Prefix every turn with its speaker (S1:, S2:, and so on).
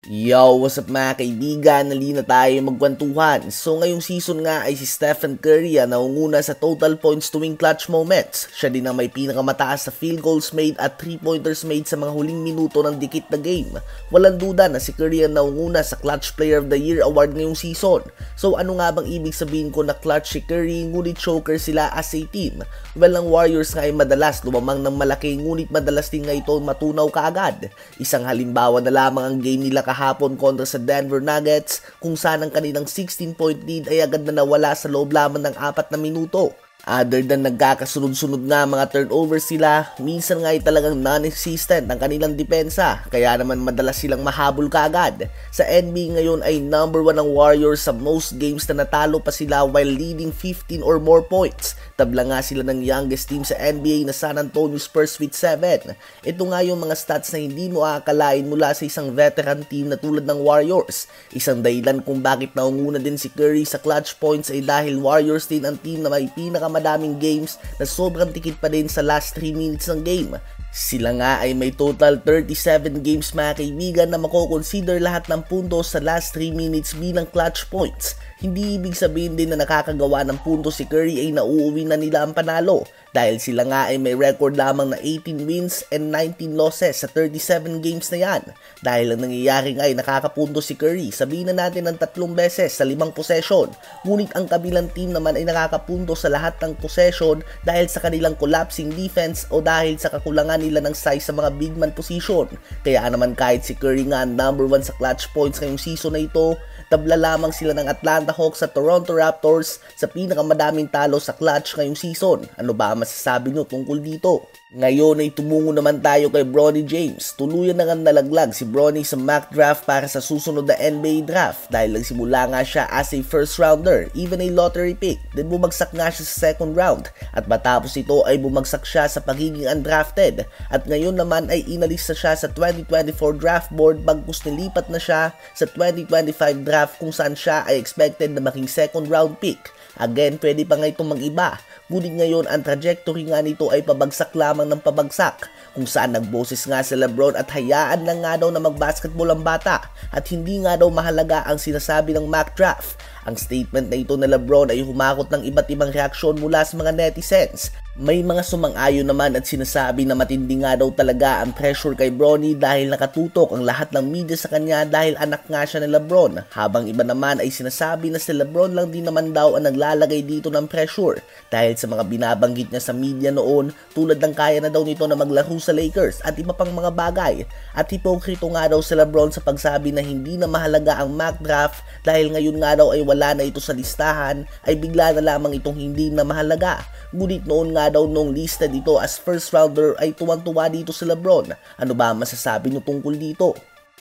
S1: Yo, what's up mga kaibigan? Nalina tayo magkwentuhan. So ngayong season nga ay si Stephen Curry ang naunguna sa total points tuwing clutch moments. Siya din ang may pinakamataas sa field goals made at 3-pointers made sa mga huling minuto ng dikit na game. Walang duda na si Curry ang naunguna sa Clutch Player of the Year award ngayong season. So ano nga bang ibig sabihin ko na clutch si Curry ngunit choker sila as a team? Well, ang Warriors nga ay madalas lumamang ng malaki ngunit madalas din nga ito matunaw kaagad. Isang halimbawa na lamang ang game nila kahapon kontra sa Denver Nuggets kung saan ang kanilang 16-point lead ay agad na nawala sa loob lamang ng 4 na minuto. Other than nagkakasunod-sunod nga mga turnovers sila, minsan nga ay talagang non-existent ang kanilang depensa, kaya naman madalas silang mahabol kaagad. Sa NBA ngayon ay number 1 ang Warriors sa most games na natalo pa sila while leading 15 or more points. Tabla nga sila ng youngest team sa NBA na San Antonio Spurs with 7. Ito nga yung mga stats na hindi mo aakalain mula sa isang veteran team na tulad ng Warriors. Isang dahilan kung bakit naunguna din si Curry sa clutch points ay dahil Warriors din ang team na may pinakamadaming games na sobrang tikit pa din sa last 3 minutes ng game. Sila nga ay may total 37 games mga kaibigan na mako-consider lahat ng puntos sa last 3 minutes bilang clutch points. Hindi ibig sabihin din na nakakagawa ng puntos si Curry ay nauuwi na nila ang panalo dahil sila nga ay may record lamang na 18 wins and 19 losses sa 37 games na yan. Dahil ang nangyayari nga ay nakakapuntos si Curry, sabihin na natin ng 3 beses sa 5 possession. Ngunit ang kabilang team naman ay nakakapuntos sa lahat ng possession dahil sa kanilang collapsing defense o dahil sa kakulangan nila ng size sa mga big man position. Kaya naman kahit si Curry nga number 1 sa clutch points ngayong season na ito, tabla lamang sila ng Atlanta Hawks sa Toronto Raptors sa pinakamadaming talo sa clutch ngayong season. Ano ba masasabi nyo tungkol dito? Ngayon ay tumungo naman tayo kay Bronny James. Tuluyan na nga nalaglag si Bronny sa mock draft para sa susunod na NBA draft dahil nagsimula nga siya as a first rounder, even a lottery pick. Then bumagsak nga siya sa second round at matapos ito ay bumagsak siya sa pagiging undrafted at ngayon naman ay inalis na siya sa 2024 draft board bagkus nilipat na siya sa 2025 draft kung saan siya ay expected na maging second round pick. Again, pwede pa nga itong mag-iba. Ngunit ngayon, ang trajectory nga nito ay pabagsak lamang ng pabagsak kung saan nagboses nga si LeBron at hayaan lang nga daw na magbasketball ang bata at hindi nga daw mahalaga ang sinasabi ng mock draft. Ang statement na ito na LeBron ay humakot ng iba't ibang reaksyon mula sa mga netizens. May mga sumang-ayon naman at sinasabi na matindi nga daw talaga ang pressure kay Bronny dahil nakatutok ang lahat ng media sa kanya dahil anak nga siya ni LeBron. Habang iba naman ay sinasabi na si LeBron lang din naman daw ang naglalagay dito ng pressure dahil sa mga binabanggit niya sa media noon tulad ng kaya na daw nito na maglaro sa Lakers at iba pang mga bagay. At hipokrito nga daw si LeBron sa pagsabi na hindi na mahalaga ang mock draft dahil ngayon nga daw ay wala na ito sa listahan ay bigla na lamang itong hindi na mahalaga. Ngunit noon nga daw nung lista dito as first rounder ay tuwang-tuwa dito si LeBron. Ano ba masasabi nyo tungkol dito?